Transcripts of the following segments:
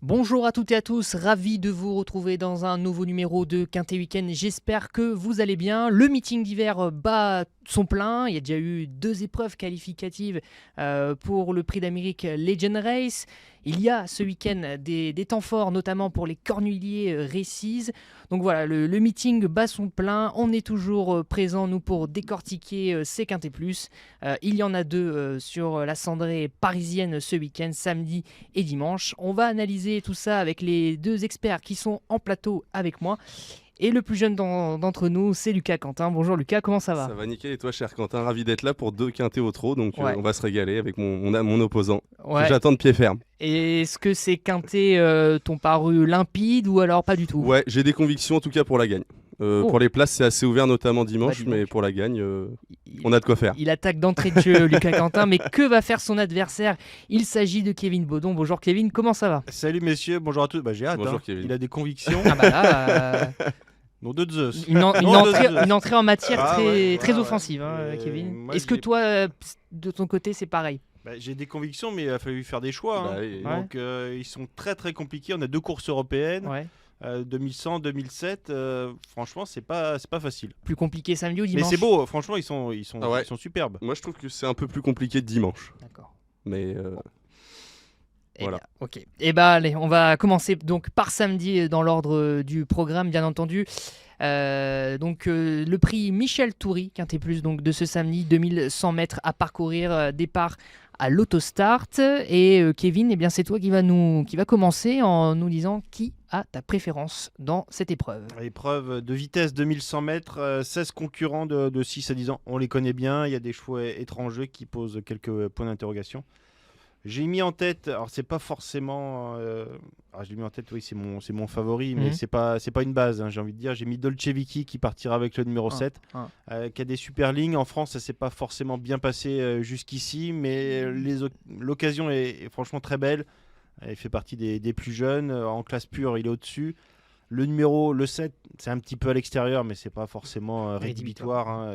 Bonjour à toutes et à tous, ravi de vous retrouver dans un nouveau numéro de Quintet Week-end. J'espère que vous allez bien. Le meeting d'hiver bat son plein. Il y a déjà eu 2 épreuves qualificatives pour le Prix d'Amérique Legend Race. Il y a ce week-end des temps forts, notamment pour les Cornuliers Races. Donc voilà, le meeting bat son plein. On est toujours présents, nous, pour décortiquer ces Quintet Plus. Il y en a 2 sur la cendrée parisienne ce week-end, samedi et dimanche. On va analyser tout ça avec les 2 experts qui sont en plateau avec moi. Et le plus jeune d'entre nous, c'est Lucas Quentin. Bonjour Lucas, comment ça va ? Ça va nickel, et toi cher Quentin, ravi d'être là pour 2 quintets au trot, donc Ouais. on va se régaler avec mon opposant, Ouais. que j'attends de pied ferme. Et est-ce que ces quintets t'ont paru limpides ou alors pas du tout ? Ouais, j'ai des convictions en tout cas pour la gagne. Pour les places c'est assez ouvert, notamment dimanche, dis donc. mais pour la gagne, Il- on a de quoi faire. Il attaque d'entrée de jeu, Lucas Quentin, mais que va faire son adversaire ? Il s'agit de Kevin Baudon. Bonjour Kevin, comment ça va ? Salut messieurs, bonjour à tous. J'ai hâte. Bonjour, Kevin. Il a des convictions. Ah bah là, Non, de Zeus. une entrée en matière Ah très, ouais, très ouais. offensive, Kevin. Moi, Est-ce que toi, de ton côté, c'est pareil ? J'ai des convictions, mais il a fallu faire des choix. Bah oui. Ouais. Donc ils sont très très compliqués. On a 2 courses européennes, Ouais. 2100, 2007. Franchement, c'est pas facile. Plus compliqué samedi ou dimanche ? Mais c'est beau. Franchement, ils sont Ah ouais. ils sont superbes. Moi je trouve que c'est un peu plus compliqué de dimanche, D'accord. mais Eh Voilà. bien, ok. Et bah allez, on va commencer donc par samedi dans l'ordre du programme, bien entendu. Le prix Michel Toury, Quintet Plus, donc de ce samedi, 2100 mètres à parcourir, départ à l'autostart. Et Kevin, eh bien c'est toi qui va commencer en nous disant qui a ta préférence dans cette épreuve. Épreuve de vitesse 2100 mètres, 16 concurrents de 6 à 10 ans. On les connaît bien. Il y a des chevaux étrangers qui posent quelques points d'interrogation. J'ai mis en tête, alors c'est pas forcément, je l'ai mis en tête, oui, c'est mon favori, mais Mhm. c'est pas une base, j'ai envie de dire. J'ai mis Dolce Vicky qui partira avec le numéro 7, qui a des super lignes. En France, ça s'est pas forcément bien passé jusqu'ici, mais l'occasion est franchement très belle. Il fait partie des plus jeunes. En classe pure, il est au-dessus. Le 7, c'est un petit peu à l'extérieur, mais c'est pas forcément rédhibitoire.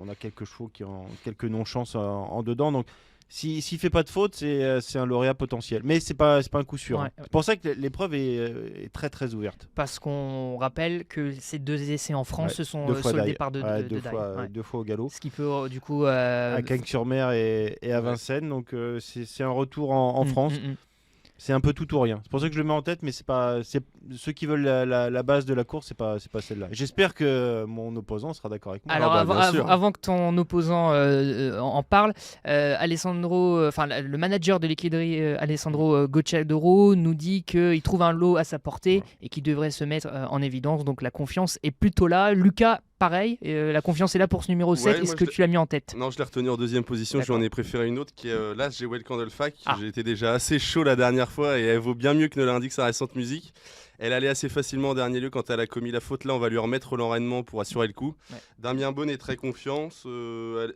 On a quelques chevaux qui ont quelques non-chances en dedans, donc s'il fait pas de faute, c'est un lauréat potentiel. Mais c'est pas un coup sûr. Ouais. C'est pour ça que l'épreuve est très très ouverte. Parce qu'on rappelle que ces 2 essais en France, Ouais, ce sont 2 fois sur le d'ail. départ de deux Daille. fois, Ouais. 2 fois au galop. Ce qui peut du coup... À Cagnes-sur-Mer et à Vincennes. Donc c'est un retour en France. C'est un peu tout ou rien. C'est pour ça que je le mets en tête, mais c'est ceux qui veulent la base de la course, c'est pas celle-là. J'espère que mon opposant sera d'accord avec moi. Alors Ah bah, bien sûr. avant que ton opposant en parle, le manager de l'équidrerie Alessandro Gocciadoro nous dit qu'il trouve un lot à sa portée et qu'il devrait se mettre en évidence. Donc la confiance est plutôt là. Lucas, pareil, la confiance est là pour ce numéro 7. Ouais, Est-ce que tu l'as mis en tête ? Non, je l'ai retenu en 2e position, je lui en ai préféré une autre qui est là, j'ai Well Candlefac. Ah. J'ai été déjà assez chaud la dernière fois et elle vaut bien mieux que ne l'indique sa récente musique. Elle allait assez facilement en dernier lieu quand elle a commis la faute. Là, on va lui remettre l'enraînement pour assurer le coup. Ouais. Damien Beaune est très confiant.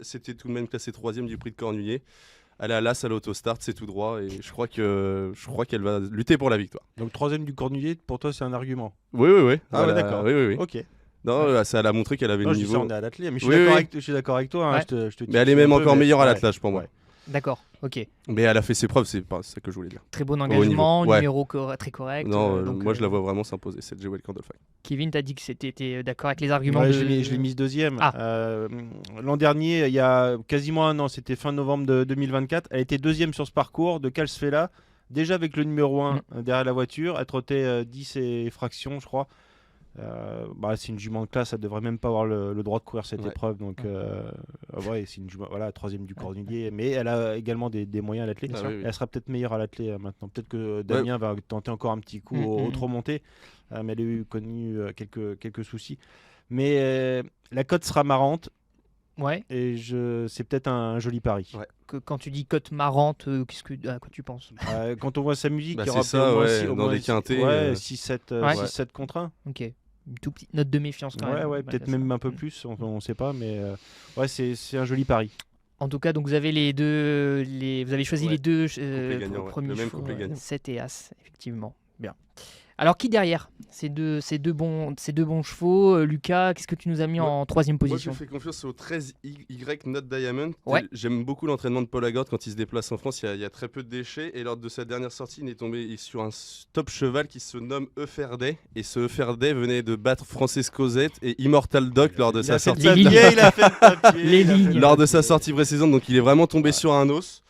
C'était tout de même classé 3e du prix de Cornulier. Elle est à l'as à l'autostart, c'est tout droit et je crois qu'elle va lutter pour la victoire. Donc 3e du Cornulier, pour toi, c'est un argument. Oui. Ah ouais, d'accord. Oui. Ok. Non, ça elle a montré qu'elle avait Non, le je dis ça, niveau. on est à l'atelier, mais je suis Oui. d'accord avec toi. Ouais. Je te Mais elle est titille même un peu, encore mais- meilleure à ouais. l'attelage pour moi. Ouais. D'accord, ok. Mais elle a fait ses preuves, c'est pas ça que je voulais dire. Très bon Au engagement, niveau. Ouais. numéro très correct. Non, donc, moi je la vois vraiment s'imposer, cette Well Candlefac. Kevin, t'as dit que t'étais d'accord avec les arguments Ouais, de... je l'ai mise 2e. Ah. L'an dernier, il y a quasiment un an, c'était fin novembre de 2024. Elle était 2e sur ce parcours de Calsfella, déjà avec le numéro 1 derrière la voiture. Elle trottait 10 et fractions, je crois. C'est une jument de classe, elle devrait même pas avoir le droit de courir cette épreuve. Donc, c'est une jument, voilà, 3e du Cornulier. Mais elle a également des moyens à l'attelé. Ah oui. Elle sera peut-être meilleure à l'attelé maintenant. Peut-être que Damien va tenter encore un petit coup au trop monté. Mais elle a connu quelques soucis. Mais la cote sera marrante Ouais. et c'est peut-être un joli pari. Ouais. Quand tu dis cote marrante, à quoi tu penses ? Quand on voit sa musique, Bah, il y aura c'est ça, au moins ouais, au dans moins les quintets, 6-7 Ouais. 6-7 contre 1. Ok. Une toute petite note de méfiance quand même. Ouais, peut-être même un peu plus, on ne sait pas, mais c'est un joli pari. En tout cas, donc vous avez vous avez choisi Ouais. les 2 gagnants, ouais. premiers Le même chevaux, couplet gagnant. 7 et As, effectivement. Bien. Alors qui derrière ces deux bons chevaux, Lucas, qu'est-ce que tu nous as mis en troisième Moi, je position? fais confiance au 13 Y Not Diamond. Ouais. J'aime beaucoup l'entraînement de Paul Lagorde quand il se déplace en France. Il y a très peu de déchets. Et lors de sa dernière sortie, il est tombé sur un top cheval qui se nomme Euferday. Et ce Euferday venait de battre Francesco Zet et Immortal Doc lors de sa sortie. Les lignes. Il a fait le papier, Les il a fait lignes. le Lors de papier. sa sortie précédente, donc il est vraiment tombé sur un os.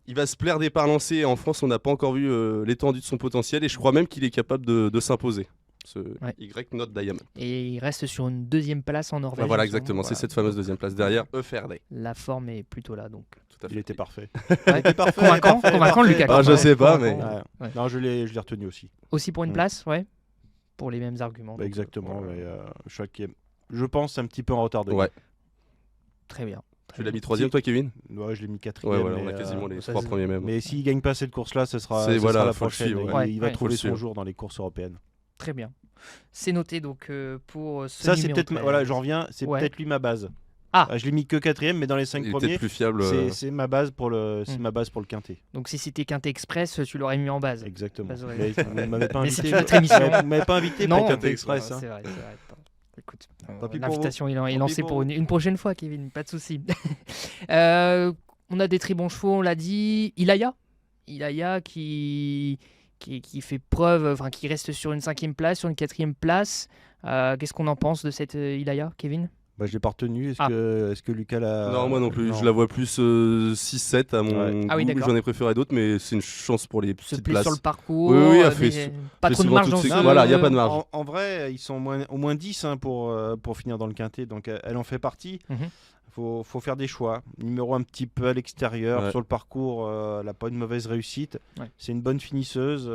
Il va se plaire des parts lancées. En France, on n'a pas encore vu l'étendue de son potentiel. Et je crois même qu'il est capable de s'imposer. Ce Y Not Diamond. Et il reste sur une deuxième place en Norvège. Voilà, il me semble. exactement. C'est cette fameuse deuxième place derrière Euferday. La forme est plutôt là, donc. Tout à fait. Il était parfait. Ouais. parfait, Convaincant, parfait, convaincant, parfait. Lucas. Ah, je sais pas, mais- Convaincant. Ouais. Ouais. Non, je l'ai retenu aussi. Aussi pour une Mm. place, ouais. Pour les mêmes arguments. Bah, donc, exactement. voilà. Mais, je pense un petit peu en retard de Ouais. Très bien. Tu l'as mis troisième, toi, Kevin? Ouais, je l'ai mis quatrième. Ouais, voilà, on mais, a quasiment les ça, 3 c'est- premiers mêmes. Mais s'il gagne pas cette course-là, ce sera, C'est- ce voilà, sera la faut le prochaine. suivre, Il, ouais. il va Ouais. trouver Faut le son suivre. jour dans les courses européennes. Très bien. C'est noté donc pour ce Ça, c'est numéro peut-être. 13. Voilà, j'en reviens. C'est Ouais. peut-être lui ma base. Ah. Je l'ai mis que quatrième, mais dans les 5 Il est premiers, peut-être plus fiable. c'est ma base pour le, Mm. ma base pour le quintet. Donc si c'était Quintet Express, tu l'aurais mis en base. Exactement. Base Mais vous ne m'avez pas Mais invité. c'est notre émission. Vous m'avez pas invité pour Non, le quintet express. c'est hein. vrai, c'est vrai. Écoute, Tant pis pour l'invitation est Tant pis lancée pour pour vous. une prochaine fois, Kevin, pas de souci. On a des très bons chevaux, on l'a dit. Ilaya qui fait preuve, enfin qui reste sur une 5e place, sur une 4e place. Qu'est-ce qu'on en pense de cette Ilaya, Kevin? Bah, je l'ai pas retenu. Est-ce Ah. que Lucas l'a. Non, moi non plus. Non. Je la vois plus 6-7 à mon Ouais. Ah oui, goût. d'accord. J'en ai préféré d'autres, mais c'est une chance pour les Se petites plaît places. sur le parcours. Oui, oui, elle mais fait pas fait trop de souvent marge toutes dans ses ce. courses. Voilà, y a pas de marge. En vrai, ils sont au moins 10 pour finir dans le quintet, donc elle en fait partie. Mhm. Faut faire des choix. Numéro un petit peu à l'extérieur, Ouais. sur le parcours, elle n'a pas une mauvaise réussite. Ouais. C'est une bonne finisseuse.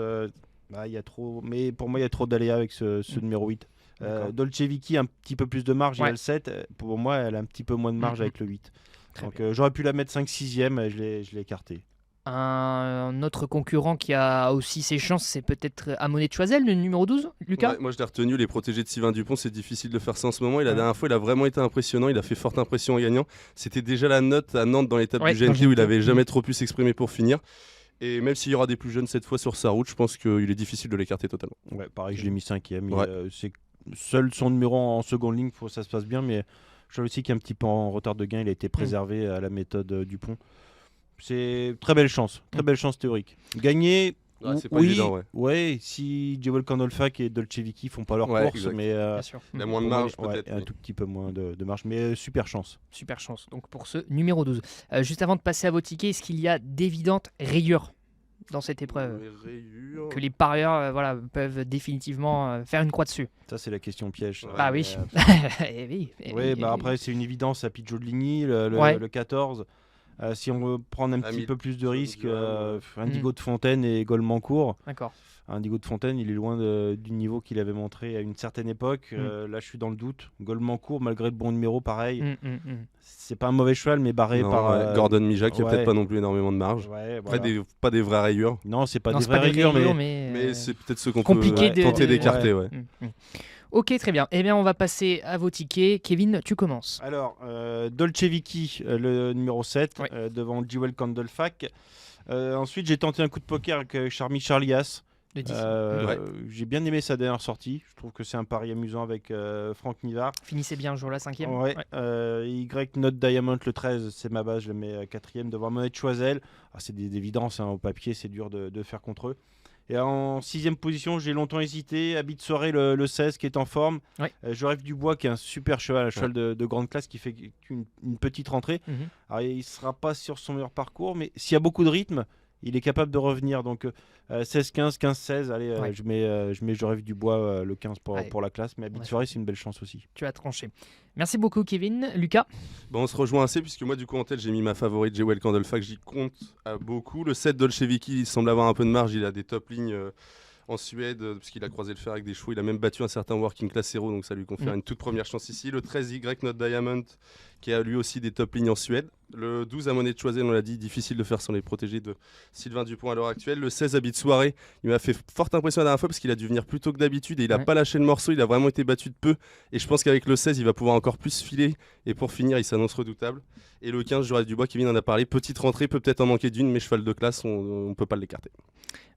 Y a trop, mais pour moi, il y a trop d'aléas avec ce numéro 8. D'accord. Dolce Vicky, un petit peu plus de marge, il y Ouais. a le 7. Pour moi, elle a un petit peu moins de marge Mhm. avec le 8. Très Donc bien. j'aurais pu la mettre 5-6e, je l'ai écartée. Un autre concurrent qui a aussi ses chances, c'est peut-être Ammonet de Choiseul, le numéro 12, Lucas. Ouais, moi je l'ai retenu, les protégés de Sylvain Dupont, c'est difficile de faire ça en ce moment. Et la Ouais. dernière fois, il a vraiment été impressionnant, il a fait forte impression en gagnant. C'était déjà la note à Nantes dans l'étape Ouais, du dans GNT où il GNT. avait jamais trop pu s'exprimer pour finir. Et même s'il y aura des plus jeunes cette fois sur sa route, je pense qu'il est difficile de l'écarter totalement. Ouais, pareil, je l'ai mis 5e. Ouais. C'est seul son numéro en seconde ligne, faut que ça se passe bien, mais je trouve aussi qu'il est un petit peu en retard de gain. Il a été préservé à la méthode Dupont. C'est très belle chance théorique. Gagner, Ouais, c'est pas oui, évident, ouais. si Jewel Candolfac et Dolce Vicky font pas leur Ouais, course, exact. mais Bien sûr. Il a moins de marge ouais, peut-être. un mais- tout petit peu moins de marge, mais super chance. Super chance donc pour ce numéro 12. Juste avant de passer à vos tickets, est-ce qu'il y a d'évidentes rayures dans cette épreuve Les rayures. que les parieurs peuvent définitivement faire une croix dessus? Ça, c'est la question piège. ça. Ah Mais, oui. Eh oui, eh ouais, oui, bah eh après, c'est une évidence à Piggio de Ligny, Ouais. le 14. Si on veut prendre un petit Ami- peu plus de risques, Dural, Indigo de Fontaine et Golemancourt. D'accord. Indigo de Fontaine, il est loin du niveau qu'il avait montré à une certaine époque. Là, je suis dans le doute. Golemancourt, malgré le bon numéro, pareil. C'est pas un mauvais cheval, mais barré Non, par. ouais, Gordon Mijak, qui a ouais. peut-être pas non plus énormément de marge. Ouais, Après, voilà. pas des vraies rayures, Non, c'est pas Non, des c'est pas vraies des rayures, rayures, mais. mais mais c'est peut-être ce qu'on compliqué peut tenter d'écarter. Ouais. Ok, très bien. Eh bien, on va passer à vos tickets. Kevin, tu commences. Alors, Dolce Vicky, le numéro 7, Ouais. devant Jewel Candlefac. Ensuite, j'ai tenté un coup de poker avec Charmy Charlias. Le 10. Ouais. J'ai bien aimé sa dernière sortie. Je trouve que c'est un pari amusant avec Franck Nivard. Finissez bien le jour la 5e. Ouais. Y Note Diamond, le 13, c'est ma base. Je le mets 4e devant Monnaie de Choiseul. Ah, c'est des évidences, hein, au papier, c'est dur de faire contre eux. Et en 6e position, j'ai longtemps hésité. Habit de soirée, le 16, qui est en forme. Ouais. Je rêve du bois, qui est un super cheval, un cheval de grande classe qui fait une petite rentrée. Mhm. Alors, il ne sera pas sur son meilleur parcours, mais s'il y a beaucoup de rythme, il est capable de revenir. Donc 16-15, 15-16, allez, Ouais. je mets Je rêve du bois, le 15 Ouais. pour la classe. Mais Habit de Ouais. soirée, c'est une belle chance aussi. Tu as tranché. Merci beaucoup, Kevin. Lucas. Bon, on se rejoint assez puisque moi du coup en tête j'ai mis ma favorite Jewel Candlefac, j'y compte à beaucoup. Le 7 Dolce Vicky il semble avoir un peu de marge, il a des top lignes en Suède puisqu'il a croisé le fer avec des chevaux, il a même battu un certain Working Class Hero donc ça lui confère une toute première chance ici. Le 13 Y Not Diamond qui a lui aussi des top lignes en Suède. Le 12 à Monnaie de Choiseul, on l'a dit, difficile de faire sans les protégés de Sylvain Dupont à l'heure actuelle. Le 16 Habit de Soirée, il m'a fait forte impression la dernière fois parce qu'il a dû venir plus tôt que d'habitude et il n'a pas lâché le morceau, il a vraiment été battu de peu. Et je pense qu'avec le 16, il va pouvoir encore plus filer. Et pour finir, il s'annonce redoutable. Et le 15, Joris Dubois, Kevin en a parlé, petite rentrée, peut-être en manquer d'une, mais cheval de classe, on ne peut pas l'écarter.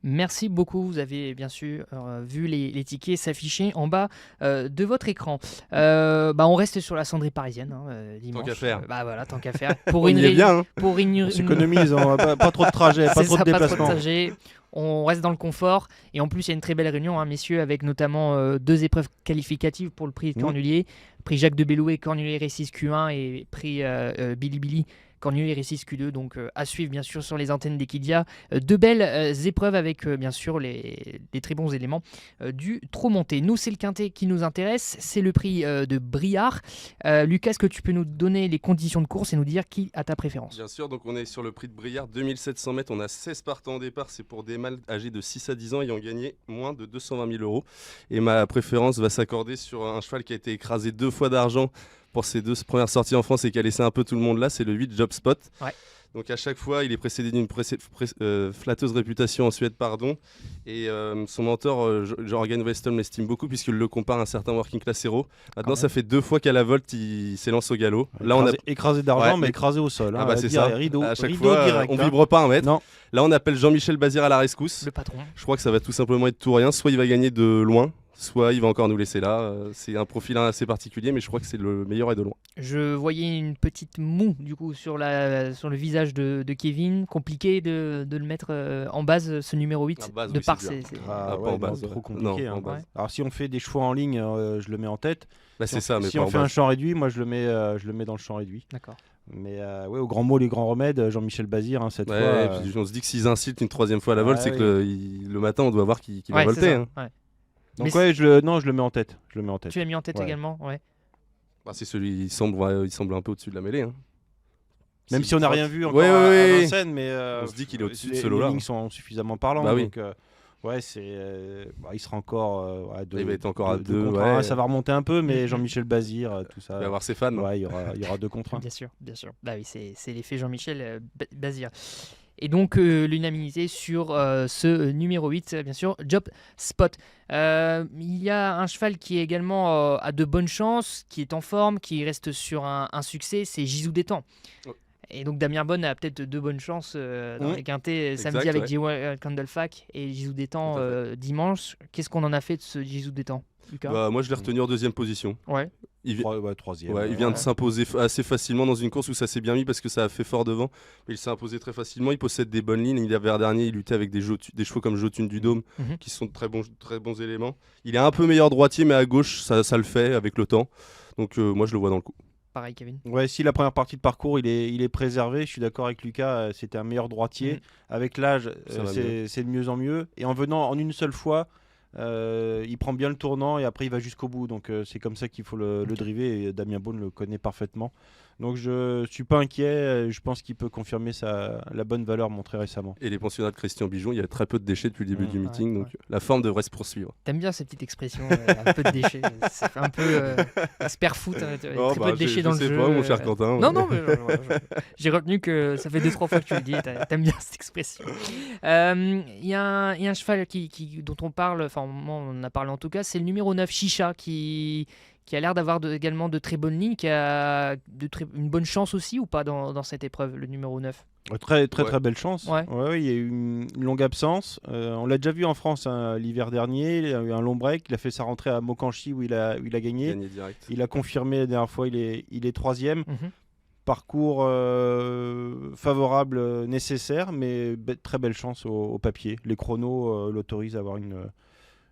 Merci beaucoup. Vous avez bien sûr vu les tickets s'afficher en bas de votre écran. On reste sur la cendrée parisienne dimanche. Tant qu'à faire. Voilà, tant qu'à faire. Pour on y est bien. On s'économise, pas trop de trajets, pas trop de déplacements. On reste dans le confort. Et en plus, il y a une très belle réunion, messieurs, avec notamment 2 épreuves qualificatives pour le prix Cornulier. Prix Jacques de Bellouet, Cornulier Récis Q1 et prix Billy Cornulier Récis Q2, donc à suivre bien sûr sur les antennes d'Equidia. 2 belles épreuves avec bien sûr les très bons éléments du trot monté. Nous, c'est le quintet qui nous intéresse, c'est le prix de Briard. Lucas, est-ce que tu peux nous donner les conditions de course et nous dire qui a ta préférence? Bien sûr, donc on est sur le prix de Briard, 2700 mètres, on a 16 partants au départ, c'est pour des mâles âgés de 6 à 10 ans ayant gagné moins de 220 000 euros. Et ma préférence va s'accorder sur un cheval qui a été écrasé 2 fois d'argent pour ses 2 premières sorties en France et qui a laissé un peu tout le monde là, c'est le 8 Job Spot. Ouais. Donc à chaque fois, il est précédé d'une flatteuse réputation en Suède, et son mentor, Jorgen Westholm, l'estime beaucoup puisqu'il le compare à un certain Working Class Hero. Maintenant, ça fait 2 fois qu'à la volte, il s'élance au galop. Là, on a écrasé d'argent, mais écrasé au sol. C'est ça. Rideau, à chaque rideau fois, direct, on vibre pas un mètre. Non. Là, on appelle Jean-Michel Bazir à la rescousse. Le patron. Je crois que ça va tout simplement être tout rien. Soit il va gagner de loin, soit il va encore nous laisser là. C'est un profil assez particulier, mais je crois que c'est le meilleur et de loin. Je voyais une petite moue du coup sur le visage de Kevin. Compliqué de le mettre en base, ce numéro 8. Base, de oui, par c'est ses... pas en base. Trop compliqué. Non, en base. Alors si on fait des chevaux en ligne, je le mets en tête. Si on fait un champ réduit, moi je le mets dans le champ réduit. D'accord. Mais au grand mot, les grands remèdes, Jean-Michel Bazir, cette fois. Et puis on se dit que s'ils incitent une 3e fois à la volte, c'est que le matin, on doit voir qu'il va volter. Donc je le mets en tête. Tu l'as mis en tête également, ouais. C'est celui, il semble un peu au-dessus de la mêlée. Même si on n'a rien vu encore à Vincennes, mais on se dit qu'il est au-dessus de ce lot-là. Les lignes sont suffisamment parlantes. Donc, il sera encore à 2. Il va être encore à 2. Ça va remonter un peu, mais Jean-Michel Bazir, tout ça. Il va avoir ses fans. Il y aura 2 contre 1. Bien sûr. Bah oui, c'est l'effet Jean-Michel Bazir. Et donc l'unanimité sur ce numéro 8, bien sûr, Job Spot. Il y a un cheval qui est également a de bonnes chances, qui est en forme, qui reste sur un succès, c'est Gisou Détang. Oh. Et donc Damien Bonne a peut-être 2 bonnes chances dans les quintés samedi avec J.W. Candlefac et Gisou Détang dimanche. Qu'est-ce qu'on en a fait de ce Gisou Détang, Lucas? Moi, je l'ai retenu en 2e position. Ouais. Il 3e. Il vient de s'imposer assez facilement dans une course où ça s'est bien mis parce que ça a fait fort devant. Mais il s'est imposé très facilement. Il possède des bonnes lignes. L'hiver dernier, il luttait avec des chevaux comme Jotun du Dôme qui sont de très bons éléments. Il est un peu meilleur droitier, mais à gauche, ça le fait avec le temps. Donc moi, je le vois dans le coup. Pareil, Kevin. Si la première partie de parcours il est préservé, je suis d'accord avec Lucas, c'était un meilleur droitier. Avec l'âge, c'est de mieux en mieux. Et en venant en une seule fois, il prend bien le tournant et après il va jusqu'au bout. Donc c'est comme ça qu'il faut le driver et Damien Beaune le connaît parfaitement. Donc je suis pas inquiet, je pense qu'il peut confirmer la bonne valeur montrée récemment. Et les pensionnats de Christian Bijon, il y a très peu de déchets depuis le début du meeting, donc la forme devrait se poursuivre. T'aimes bien ces petites expressions, un peu de déchets, c'est un peu expert foot, très peu de déchets dans le jeu. Je sais pas, mon cher Quentin. Non, mais j'ai retenu que ça fait 2-3 fois que tu le dis, t'aimes bien cette expression. Il y a un cheval dont on parle, enfin on en a parlé en tout cas, c'est le numéro 9, Chicha, qui a l'air d'avoir également de très bonnes lignes, qui a une bonne chance aussi ou pas dans cette épreuve, le numéro 9? Très belle chance. Il y a eu une longue absence. On l'a déjà vu en France l'hiver dernier. Il a eu un long break. Il a fait sa rentrée à Mokanchi où il a gagné. Il a confirmé la dernière fois, il est 3e. Parcours favorable, nécessaire, mais très belle chance au papier. Les chronos l'autorisent à avoir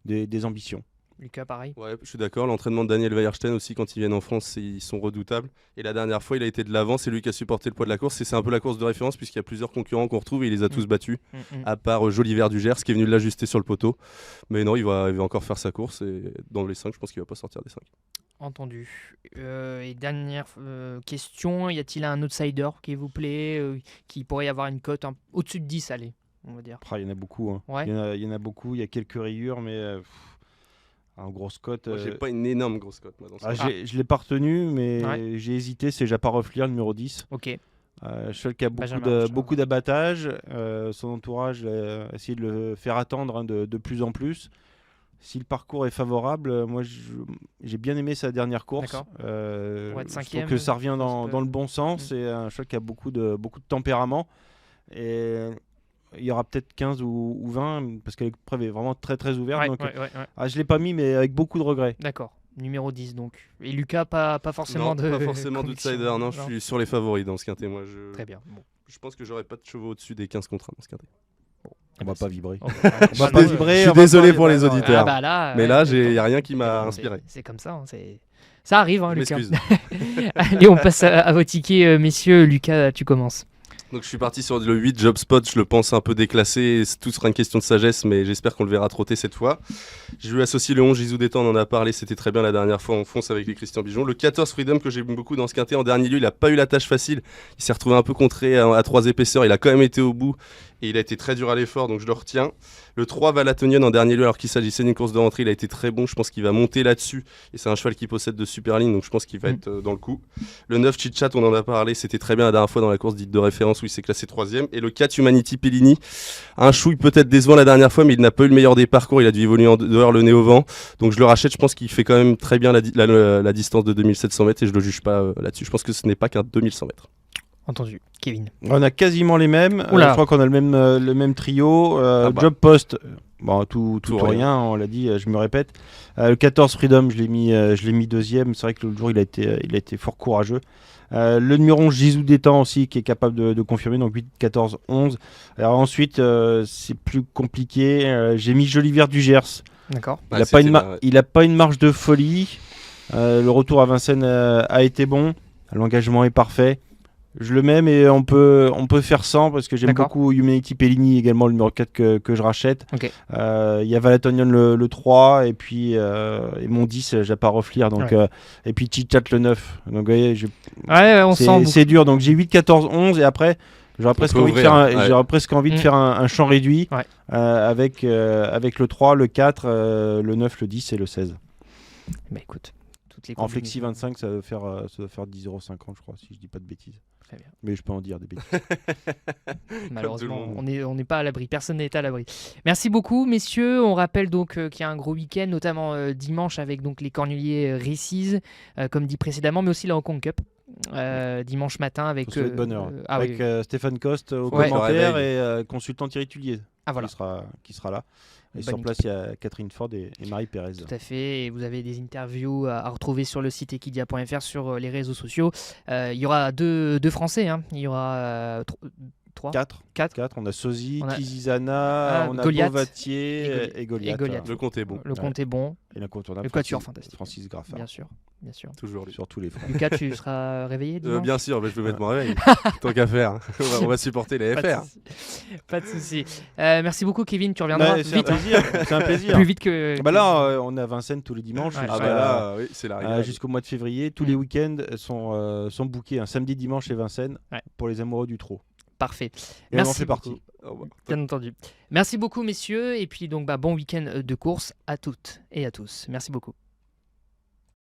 des ambitions. Lucas, pareil. Ouais, je suis d'accord. L'entraînement de Daniel Weierstein aussi, quand ils viennent en France, ils sont redoutables. Et la dernière fois, il a été de l'avant. C'est lui qui a supporté le poids de la course. Et c'est un peu la course de référence, puisqu'il y a plusieurs concurrents qu'on retrouve et il les a tous battus, à part Joliver du Gers, qui est venu l'ajuster sur le poteau. Mais non, il va encore faire sa course. Et dans les 5, je pense qu'il va pas sortir des 5. Entendu. Et dernière question, y a-t-il un outsider qui vous plaît, qui pourrait y avoir une cote au-dessus de 10, allez, on va dire? Il y en a beaucoup. Il y en a beaucoup. Il y a quelques rayures, mais... en grosse cote. Moi, j'ai pas une énorme grosse cote. Je l'ai pas retenu, mais j'ai hésité. C'est Japarov Lear, numéro 10. Ok. Cheval qui a beaucoup d'abattage. Son entourage a essayé de le faire attendre de plus en plus. Si le parcours est favorable, moi j'ai bien aimé sa dernière course. Je trouve que ça revient dans le bon sens. C'est un cheval qui a beaucoup de tempérament. Et il y aura peut-être 15 ou 20 parce que l'épreuve est vraiment très très ouverte. Je ne l'ai pas mis, mais avec beaucoup de regrets. D'accord. Numéro 10 donc. Et Lucas, pas forcément pas forcément d'outsider. Non, je suis sur les favoris dans ce quintet. Moi, Très bien. Bon. Je pense que j'aurais pas de chevaux au-dessus des 15 contre 1 dans ce quintet. On va pas vibrer. Je suis désolé pour les auditeurs. Mais là, il n'y a rien qui m'a inspiré. C'est comme ça. Ça arrive, Lucas. Allez, on passe à vos tickets, messieurs. Lucas, tu commences. Donc je suis parti sur le 8 Job Spot, je le pense un peu déclassé, tout sera une question de sagesse, mais j'espère qu'on le verra trotter cette fois. J'ai vu associer le 11 Gisou Détend, on en a parlé, c'était très bien la dernière fois, on fonce avec les Christian Bijon. Le 14 Freedom que j'aime beaucoup dans ce quintet, en dernier lieu, il n'a pas eu la tâche facile, il s'est retrouvé un peu contré à 3 épaisseurs, il a quand même été au bout et il a été très dur à l'effort, donc je le retiens. Le 3 Valatonian en dernier lieu, alors qu'il s'agissait d'une course de rentrée, il a été très bon, je pense qu'il va monter là-dessus et c'est un cheval qui possède de super lignes, donc je pense qu'il va être dans le coup. Le 9 Chit Chat, on en a parlé, c'était très bien la dernière fois dans la course dite de référence où il s'est classé 3ème. Et le 4 Humanity Pellini, un chouille peut-être décevant la dernière fois, mais il n'a pas eu le meilleur des parcours, il a dû évoluer en dehors le nez au vent, donc je le rachète, je pense qu'il fait quand même très bien la distance de 2700 mètres et je le juge pas là-dessus, je pense que ce n'est pas qu'un 2100 mètres. Entendu. Kevin. On a quasiment les mêmes. Je crois qu'on a le même trio. Job Post, tout ou rien, on l'a dit, je me répète. Le 14 Freedom, je l'ai mis deuxième. C'est vrai que l'autre jour, il a été fort courageux. Le numéro 11 Gisou Détend aussi, qui est capable de confirmer. Donc 8, 14, 11. Alors ensuite, c'est plus compliqué. J'ai mis Jolivier du Gers. D'accord. Il n'a pas une marge de folie. Le retour à Vincennes a été bon. L'engagement est parfait. Je le mets, mais on peut faire sans parce que j'aime beaucoup Humanity Pellini, également le numéro 4 que je rachète. Il y a Valatonian le 3 et puis et mon 10, Japar Offlir. Donc, et puis Chit-Chat le 9. Donc, vous voyez, c'est dur. Donc j'ai 8, 14, 11 et après, j'aurais presque envie de faire un champ réduit avec le 3, le 4, le 9, le 10 et le 16. Bah écoute. En flexi 25, ça doit faire 10,50 €, je crois, si je dis pas de bêtises. Très bien. Mais je peux en dire des bêtises. Malheureusement, on n'est pas à l'abri. Personne n'est à l'abri. Merci beaucoup, messieurs. On rappelle donc qu'il y a un gros week-end, notamment dimanche avec donc les Cornuliers Races, comme dit précédemment, mais aussi la Hong Kong Cup. Dimanche matin avec Stéphane Coste au commentaire et consultant Thierry Tullier qui sera là. Et sur place, il y a Catherine Ford et Marie Pérez. Tout à fait. Et vous avez des interviews à retrouver sur le site equidia.fr, sur les réseaux sociaux. Il y aura deux Français. Il y aura 4. On a Sozy, Kizizana, on a Beauvatier et Goliath. Le compte est bon. Le compte est bon. Et l'incontournable. Le quatuor fantastique. Francis Graffard. Bien sûr. Toujours lui. Sur tous les fronts. Lucas, tu seras réveillé bien sûr, je vais mettre mon réveil. Tant qu'à faire. On va supporter les FR. Pas de souci. Merci beaucoup, Kevin. Tu reviendras vite. C'est un plaisir. Plus vite que. Là, on est à Vincennes tous les dimanches. Oui, c'est la règle. Jusqu'au mois de février. Tous les week-ends sont bookés. Un samedi, dimanche et Vincennes pour les amoureux du trot. Parfait. Et merci. On en fait partie. Bien entendu. Merci beaucoup, messieurs. Et puis, donc, bon week-end de course à toutes et à tous. Merci beaucoup.